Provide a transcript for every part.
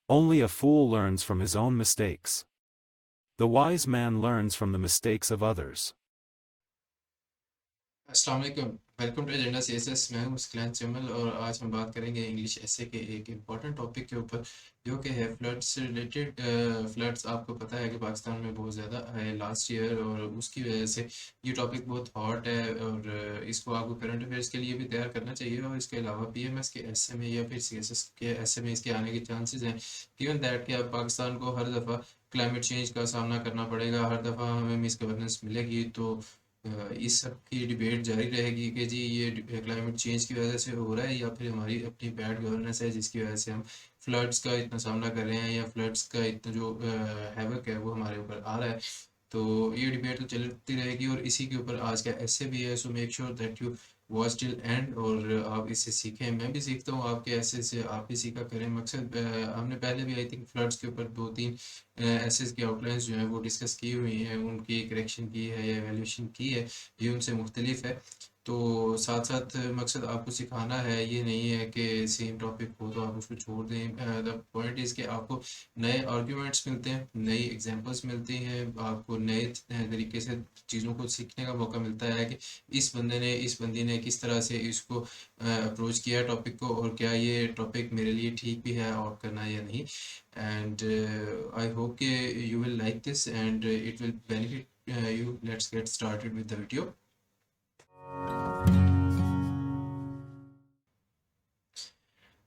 Only a fool learns from his own mistakes. The wise man learns from the mistakes of others. अस्सलाम वालेकुम। Welcome to agenda CSS. मैं हूं मुस्कान जमल और आज हम बात करेंगे इंग्लिश एसे के एक इम्पॉर्टेंट टॉपिक के ऊपर जो कि है फ्लड्स से रिलेटेड। फ्लड्स आपको पता है कि पाकिस्तान में बहुत ज़्यादा है लास्ट ईयर, और उसकी वजह से ये टॉपिक बहुत हॉट है और इसको आपको करंट अफेयर्स के लिए भी तैयार करना चाहिए। और इसके अलावा पीएमएस के एसएमए या फिर सीएसएस के एसएमए इसके आने के चांसेस हैं, गिवन दैट कि अब पाकिस्तान को हर दफ़ा क्लाइमेट चेंज का सामना करना पड़ेगा, हर दफ़ा हमें मिस गवर्नेंस मिलेगी। तो इस सब की डिबेट जारी रहेगी कि जी ये क्लाइमेट चेंज की वजह से हो रहा है या फिर हमारी अपनी बैड गवर्नेंस है जिसकी वजह से हम फ्लड्स का इतना सामना कर रहे हैं, या फ्लड्स का इतना जो हैवक है वो हमारे ऊपर आ रहा है। तो ये डिबेट तो चलती रहेगी और इसी के ऊपर आज का ऐसे भी है। So make sure that you watch till and और आप इससे सीखें। मैं भी सीखता हूँ आपके ऐसे से, आप भी सीखा करें। मकसद हमने पहले भी आई थिंक फ्लड्स के ऊपर 2-3 एसेस की आउटलाइंस जो हैं वो डिस्कस की हुई हैं, उनकी करेक्शन की है या एवेल्यूशन की है, ये उनसे मुख्तलिफ है। तो साथ साथ मकसद आपको सिखाना है, ये नहीं है कि सेम टॉपिक हो तो आप उसको छोड़ दें। द पॉइंट इज़ कि आपको नए आर्ग्यूमेंट्स मिलते हैं, नई एग्जांपल्स मिलती हैं, आपको नए तरीके से चीज़ों को सीखने का मौका मिलता है कि इस बंदे ने इस बंदी ने किस तरह से इसको अप्रोच किया टॉपिक को, और क्या ये टॉपिक मेरे लिए ठीक भी है और करना या नहीं। And I hope you will like this and it will benefit you. Let's get started with the video.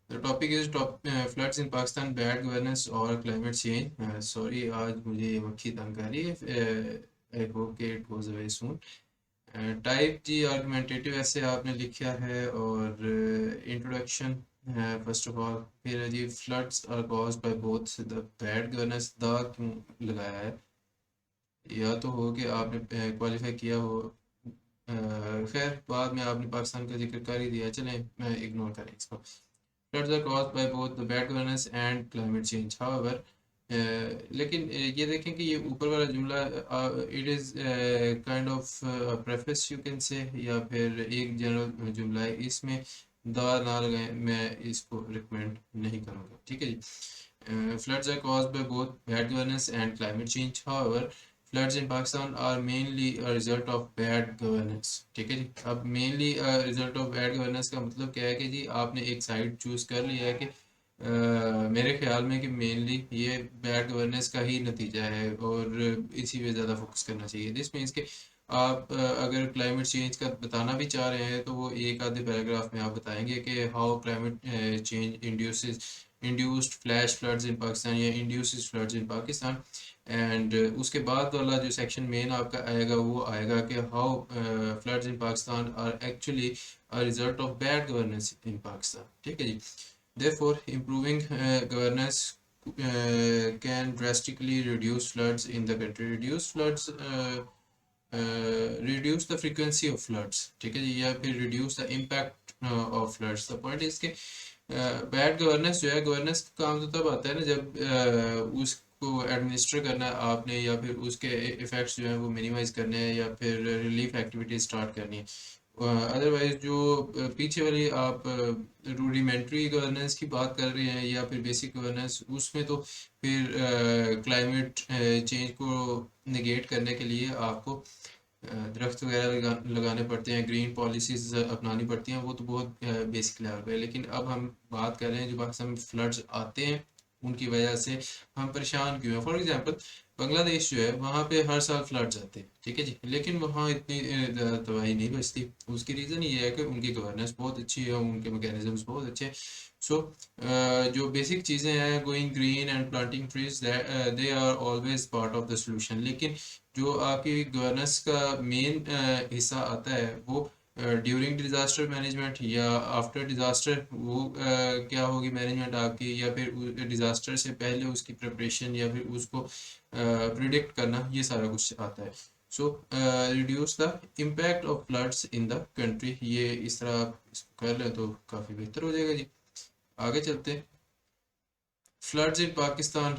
The topic is floods in Pakistan, bad governance or climate change. Sorry, आज मुझे ये मक्खी तंग कर रही है। I hope it goes away soon. Type जी argumentative ऐसे आपने लिखा है, और इंट्रोडक्शन फर्स्ट ऑफ ऑल। फिर जी floods are caused by both the bad governance, the क्यों लगाया है, या तो हो कि आपने क्वालिफाई किया हो। खैर बाद में आपने पाकिस्तान का जिक्र कर ही दिया, चलें मैं इग्नोर करें इसको। Floods are caused by both the bad governance and climate change however. लेकिन ये देखें कि ये ऊपर वाला जुमला it is kind of preface you can say, या फिर एक जनरल जुमला है, इसमें द ना लगाएं, मैं इसको रिकमेंड नहीं करूँगा। ठीक है जी। Floods are caused by both bad governance and climate change however, floods in Pakistan are mainly result of bad governance. ठीक है जी। अब mainly result of bad governance का मतलब क्या है कि जी आपने एक साइड चूज कर लिया है कि मेरे ख्याल में कि मेनली ये बैड गवर्नेंस का ही नतीजा है और इसी पे ज़्यादा फोकस करना चाहिए। दिस मीन्स कि आप अगर क्लाइमेट चेंज का बताना भी चाह रहे हैं तो वो एक आधे पैराग्राफ में आप बताएंगे कि how climate change induced flash floods in Pakistan या induces floods in Pakistan. And उसके बाद वाला जो सेक्शन मेन आपका आएगा वो आएगा कि how floods in Pakistan are actually a result of bad governance in Pakistan. ठीक है जी। Therefore, improving governance can drastically reduce floods in the country. Reduce floods, reduce the frequency of floods. ठीक है जी, या फिर reduce the impact of floods. The point is कि bad governance जो है, governance का काम तो तब आता है ना जब उसको एडमिनिस्टर करना है आपने, या फिर उसके इफेक्ट्स जो हैं वो मिनिमाइज करने हैं, या फिर रिलीफ एक्टिविटीज स्टार्ट करनी है। अदरवाइज जो पीछे वाली आप रूडिमेंट्री गवर्नेंस की बात कर रहे हैं या फिर बेसिक गवर्नेंस, उसमें तो फिर क्लाइमेट चेंज को निगेट करने के लिए आपको दरख्त वगैरह लगाने पड़ते हैं, ग्रीन पॉलिसीज अपनानी पड़ती हैं, वो तो बहुत बेसिक लेवल पे है। लेकिन अब हम बात कर रहे हैं जो पाकिस्तान में फ्लड्स आते हैं उनकी वजह से हम परेशान क्यों हैं। फॉर एग्जांपल बांग्लादेश जो है वहाँ पे हर साल फ्लड्स आते हैं, ठीक है जी, लेकिन वहाँ इतनी ज़्यादा तबाही नहीं बचती। उसकी रीज़न ये है कि उनकी गवर्नेंस बहुत अच्छी है, उनके मैकेनिज्म्स बहुत अच्छे हैं। सो जो बेसिक चीज़ें हैं, going green and planting trees, they are always part of the solution. लेकिन जो आपकी गवर्नेंस का मेन हिस्सा आता है वो ड्यूरिंग डिज़ास्टर मैनेजमेंट या आफ्टर डिज़ास्टर, वो क्या होगी मैनेजमेंट आपकी, या फिर डिज़ास्टर से पहले उसकी प्रिपरेशन या फिर उसको प्रिडिक्ट करना, ये सारा कुछ आता है। So reduce the impact of floods in the country, ये इस तरह आप इसको कर लें तो काफ़ी बेहतर हो जाएगा जी। आगे चलते हैं। फ्लड्स इन पाकिस्तान,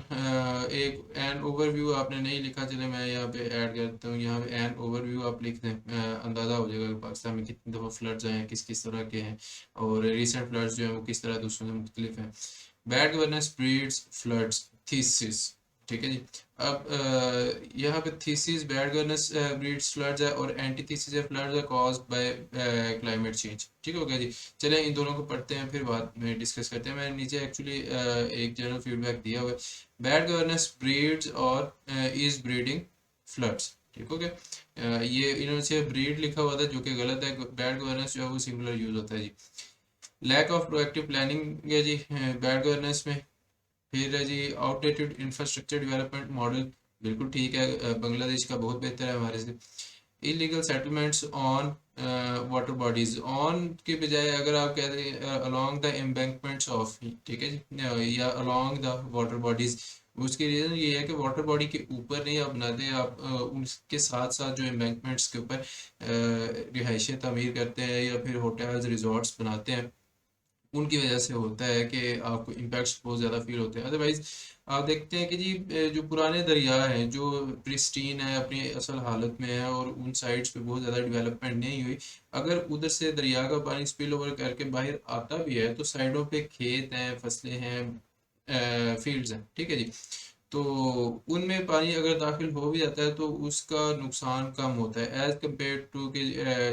एक एन ओवरव्यू आपने नहीं लिखा, चले मैं यहाँ पे ऐड करता हूँ। यहाँ पे एन ओवरव्यू आप लिख दें, अंदाज़ा हो जाएगा कि पाकिस्तान में कितनी दफ़ा फ्लड्स आए हैं, किस किस तरह के हैं, और रिसेंट फ्लड्स जो हैं वो किस तरह दूसरों से मुख्तलिफ हैं। Bad governance breeds floods, thesis, ठीक है जी। अब यहाँ पे thesis bad governance breeds floods है और एंटीथीसिस है floods are caused by climate change. ठीक हो गया जी। चलें इन दोनों को पढ़ते हैं फिर बाद में डिस्कस करते हैं। मैंने नीचे एक्चुअली एक जनरल फीडबैक दिया हुआ है, बैड गवर्नेंस ब्रीड्स और इज ब्रीडिंग फ्लड्स। ठीक हो गया। ये इन्होंने से ब्रीड लिखा हुआ था जो कि गलत है, बैड गवर्नेंस जो है वो सिंगुलर यूज होता है जी। लैक ऑफ प्रोएक्टिव प्लानिंग है जी बैड गवर्नेंस में। फिर है जी आउटडेटेड इंफ्रास्ट्रक्चर डेवलपमेंट मॉडल, बिल्कुल ठीक है, बांग्लादेश का बहुत बेहतर है हमारे से। Illegal settlements on water bodies, on के बजाय अगर आप कहते हैं अलोंग द एम्बैंकमेंट्स ऑफ, ठीक है जी, या अलोंग द वाटर बॉडीज, उसकी रीज़न ये है कि वाटर बॉडी के ऊपर नहीं आप बनाते, आप उसके साथ साथ जो एम्बैंकमेंट्स के ऊपर रिहाइशें तामीर करते हैं या फिर होटल्स रिजॉर्ट्स बनाते हैं, उनकी वजह से होता है कि आपको इम्पैक्ट्स बहुत ज़्यादा फील होते हैं। अदरवाइज आप देखते हैं कि जी जो पुराने दरिया हैं जो प्रिस्टीन है, अपनी असल हालत में है और उन साइड्स पे बहुत ज़्यादा डेवलपमेंट नहीं हुई, अगर उधर से दरिया का पानी स्पिल ओवर करके बाहर आता भी है तो साइडों पे खेत हैं, फसलें हैं, फील्ड्स हैं, ठीक है जी। तो उनमें पानी अगर दाखिल हो भी जाता है तो उसका नुकसान कम होता है एज कम्पेयर टू कि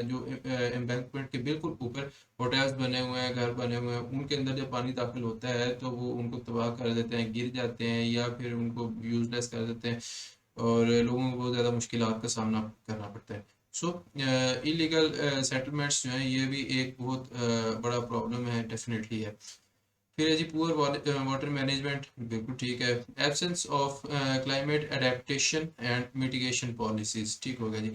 जो एम्बैंकमेंट के बिल्कुल ऊपर होटल्स बने हुए हैं, घर बने हुए हैं, उनके अंदर जब पानी दाखिल होता है तो वो उनको तबाह कर देते हैं, गिर जाते हैं या फिर उनको यूजलेस कर देते हैं और लोगों को बहुत ज़्यादा मुश्किलात का सामना करना पड़ता है। सो इलीगल सेटलमेंट्स जो हैं ये भी एक बहुत बड़ा प्रॉब्लम है, डेफिनेटली है। फिर है जी पुअर वाटर मैनेजमेंट, बिल्कुल ठीक है। Absence of climate adaptation and mitigation policies, ठीक हो गया जी।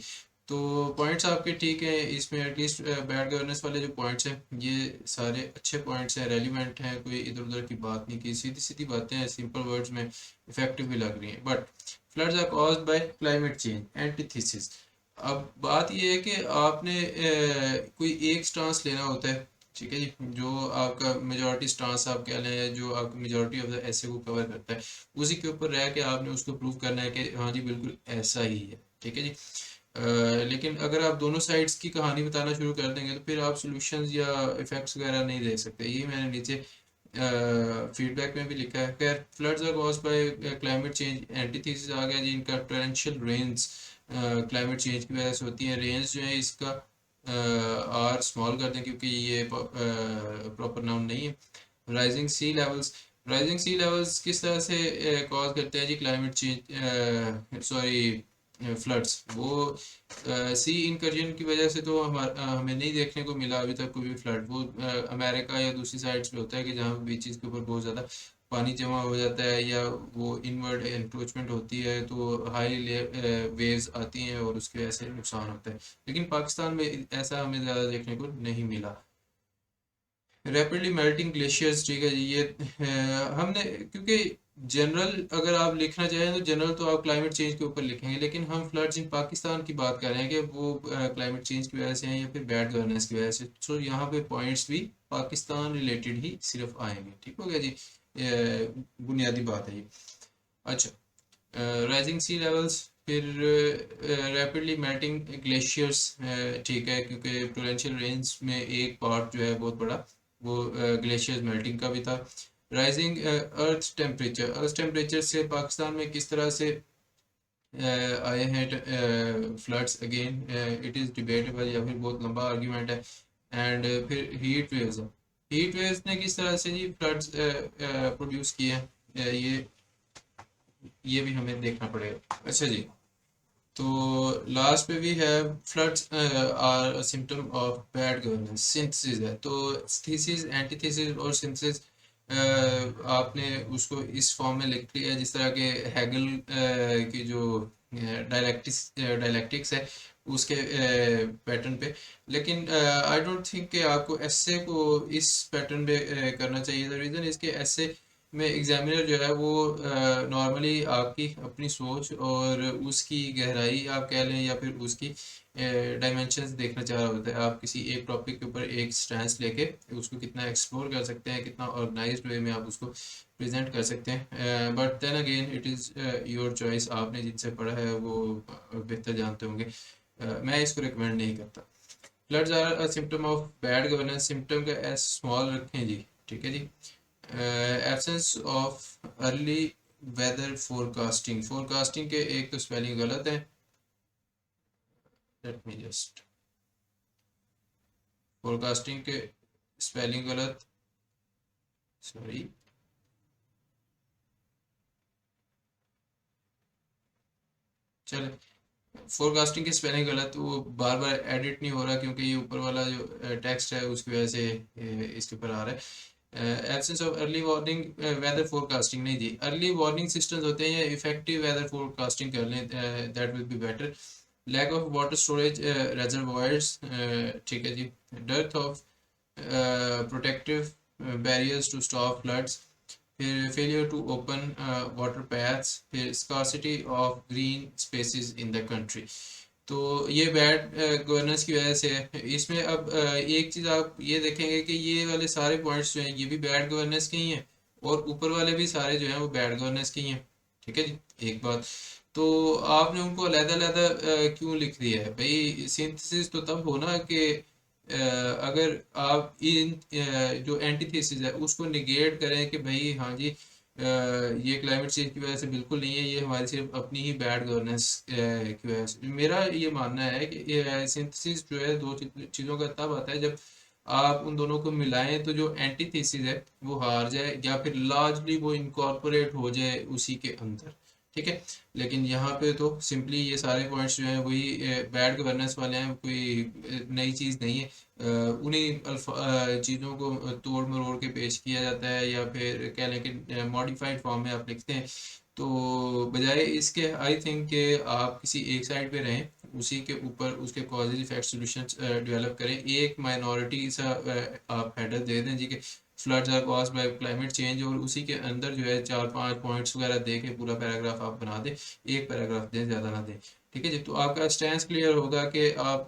तो पॉइंट्स आपके ठीक है, इसमें एटलीस्ट बैड गवर्नेंस वाले जो पॉइंट्स हैं ये सारे अच्छे पॉइंट्स हैं, रेलिवेंट हैं, कोई इधर उधर की बात नहीं की, सीधी सीधी बातें हैं, सिंपल वर्ड्स में इफेक्टिव भी लग रही हैं। But floods are caused by climate change, antithesis. अब बात ये है कि आपने कोई एक स्टांस लेना होता है, ठीक है जी, जो आपका मेजॉरिटी स्टांस आप कह लें, जो आपका मेजॉरिटी ऑफ द ऐसे को कवर करता है, उसी के ऊपर रह के आपने उसको प्रूव करना है कि हाँ जी बिल्कुल ऐसा ही है, ठीक है जी। लेकिन अगर आप दोनों साइड्स की कहानी बताना शुरू कर देंगे तो फिर आप सॉल्यूशंस या इफेक्ट्स वगैरह नहीं दे सकते। ये मैंने नीचे फीडबैक में भी लिखा है। खैर floods are caused by climate change, antithesis आ गया जी इनका, टॉरेंशियल रेन्स क्लाइमेट चेंज की वजह से होती हैं। रेंज जो है इसका आर स्मॉल कर दें क्योंकि ये प्रॉपर नाउन नहीं है। Rising sea levels, rising sea levels किस तरह से कॉज करते हैं जी क्लाइमेट चेंज, सॉरी फ्लड्स, वो सी इनकर्जन की वजह से तो हमें नहीं देखने को मिला अभी तक कोई भी फ्लड। वो अमेरिका या दूसरी साइड्स पे होता है कि जहाँ बीचेस के ऊपर बहुत ज़्यादा पानी जमा हो जाता है या वो इनवर्ड एनक्रोचमेंट होती है तो हाई वेव्स आती हैं और उसकी वजह से नुकसान होता है। लेकिन पाकिस्तान में ऐसा हमें ज़्यादा देखने को नहीं मिला। रैपिडली मेल्टिंग ग्लेशियर्स, ठीक है जी, ये हमने क्योंकि जनरल अगर आप लिखना चाहें तो जनरल तो आप क्लाइमेट चेंज के ऊपर लिखेंगे, लेकिन हम फ्लड्स इन पाकिस्तान की बात कर रहे हैं कि वो क्लाइमेट चेंज की वजह से हैं या फिर बैड गवर्नेंस की वजह से। तो यहाँ पे पॉइंट्स भी पाकिस्तान रिलेटेड ही सिर्फ आएंगे, ठीक हो गया जी। बुनियादी बात है ये। अच्छा, राइजिंग सी लेवल्स, फिर रैपिडली मेल्टिंग ग्लेशियर्स, ठीक है, क्योंकि टोरेंशियल रेंज में एक पार्ट जो है बहुत बड़ा वो ग्लेशियर्स मेल्टिंग का भी था। Rising earth temperature, earth temperature से पाकिस्तान में किस तरह से आए हैं floods, again it is debatable या फिर बहुत लंबा आर्ग्यूमेंट है। एंड फिर हीट वेव्स है, हीट वेव्स ने किस तरह से जी फ्लड्स प्रोड्यूस किए हैं, ये भी हमें देखना पड़ेगा। अच्छा जी, तो लास्ट पे भी है floods are symptom of bad governance, synthesis है। तो थीसिस, एंटीथेसिस और सिंथेसिस आपने उसको इस फॉर्म में लिख लिया जिस तरह के हैगल की जो डायलैक्टिक्स है उसके पैटर्न पे। लेकिन आई डोंट थिंक कि आपको एसे को इस पैटर्न पे करना चाहिए। द रीज़न इसके एसे में एग्जामिनर जो है वो नॉर्मली आपकी अपनी सोच और उसकी गहराई आप कह लें या फिर उसकी डायमेंशंस देखना चाह रहा होता है। आप किसी एक टॉपिक के ऊपर एक स्टैंस लेके उसको कितना एक्सप्लोर कर सकते हैं, कितना ऑर्गेनाइज्ड वे में आप उसको प्रेजेंट कर सकते हैं। But then again it is your choice, आपने जिनसे पढ़ा है वो बेहतर जानते होंगे। मैं इसको रिकमेंड नहीं करता। Floods are a symptom of bad governance, symptom का एस स्मॉल रखें जी, ठीक है जी। Absence of early weather forecasting, forecasting के एक तो स्पेलिंग गलत है, लेट मी जस्ट, फोरकास्टिंग के स्पेलिंग गलत, सॉरी, चले, फोरकास्टिंग की स्पेलिंग गलत, वो बार बार एडिट नहीं हो रहा क्योंकि ये ऊपर वाला जो टेक्स्ट है उसकी वजह से इसके ऊपर आ रहा है। Absence of early warning weather forecasting नहीं जी, अर्ली वार्निंग सिस्टम्स होते हैं या इफेक्टिव वेदर फोरकास्टिंग कर लें, that will be better. Lack of water storage reservoirs, ठीक है जी, death of protective barriers to stop floods, फिर failure to open water paths, फिर scarcity of green spaces in the country. तो ये bad governance की वजह से है। इसमें अब एक चीज़ आप ये देखेंगे कि ये वाले सारे पॉइंट्स जो हैं ये भी बैड गवर्नेंस के ही हैं, और ऊपर वाले भी सारे जो हैं वो बैड गवर्नेंस के ही हैं, ठीक है जी। एक बात तो आपने उनको अलग-अलग क्यों लिख दिया है भाई? सिंथेसिस तो तब होना कि अगर आप इन जो एंटीथेसिस है उसको निगेट करें कि भाई हाँ जी, ये क्लाइमेट चेंज की वजह से बिल्कुल नहीं है, ये हमारी सिर्फ अपनी ही बैड गवर्नेंस की वजह से। मेरा ये मानना है कि सिंथेसिस जो है दो चीज़ों का तब आता है जब आप उन दोनों को मिलाएं तो जो एंटीथेसिस है वो हार जाए या फिर लार्जली वो इनकॉर्पोरेट हो जाए उसी के अंदर, ठीक है। लेकिन यहाँ पे तो सिंपली ये सारे पॉइंट्स जो हैं वही बैड गवर्नेंस वाले हैं, कोई नई चीज़ नहीं है। उन्हीं चीज़ों को तोड़ मरोड़ के पेश किया जाता है या फिर कह लें कि मॉडिफाइड फॉर्म में आप लिखते हैं। तो बजाय इसके आई थिंक कि आप किसी एक साइड पे रहें, उसी के ऊपर उसके कॉजेज इफेक्ट सॉल्यूशंस डेवलप करें, एक माइनॉरिटी सा आप हेडर दे दें जी कि floods are caused by climate change, और उसी के अंदर जो है 4-5 पॉइंट्स वगैरह दे के पूरा पैराग्राफ आप बना दें, एक पैराग्राफ दें, ज़्यादा ना दें, ठीक है जी। तो आपका स्टैंस क्लियर होगा कि आप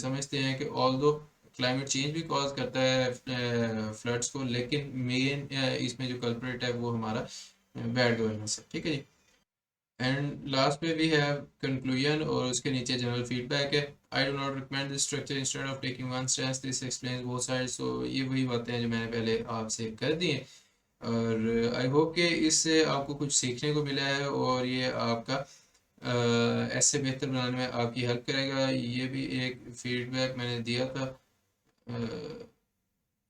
समझते हैं कि ऑल दो क्लाइमेट चेंज भी कॉज करता है फ्लड्स को, लेकिन मेन इसमें जो कल्प्रेट है वो हमारा बैड गवर्नेंस है, ठीक है जी। एंड लास्ट पे वी हैव कंक्लूजन और उसके नीचे जनरल फीडबैक है। I do not recommend this structure instead of taking one stance, this explains both sides. तो ये वही बातें हैं जो मैंने पहले आपसे कर दी हैं, और आई होप कि इससे आपको कुछ सीखने को मिला है और ये आपका ऐसे बेहतर बनाने में आपकी हेल्प करेगा। ये भी एक फीडबैक मैंने दिया था।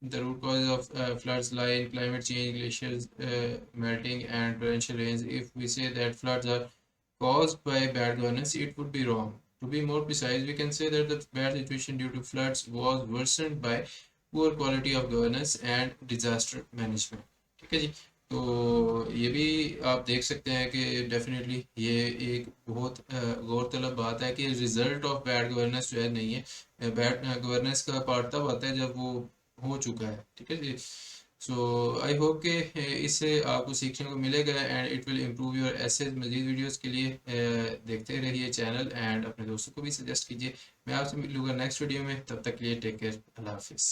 The root causes of floods lie in climate change, glaciers melting, and torrential rains. If we say that floods are caused by bad governance, it would be wrong. To be more precise, we can say that the bad situation due to floods was worsened by poor quality of governance and disaster management. ठीक है जी। तो ये भी आप देख सकते हैं कि डेफिनेटली ये एक बहुत गौरतलब बात है कि रिजल्ट ऑफ बैड गवर्नेंस जो है नहीं है। बैड गवर्नेंस का पार्ट तब आता है जब वो हो चुका है, ठीक है जी। सो आई होप कि इससे आपको सीखने को मिलेगा and it will improve your essays. मजीद वीडियोस के लिए देखते रहिए चैनल एंड अपने दोस्तों को भी सजेस्ट कीजिए। मैं आपसे मिलूंगा नेक्स्ट वीडियो में, तब तक के लिए टेक केयर, अल्लाह हाफिज़।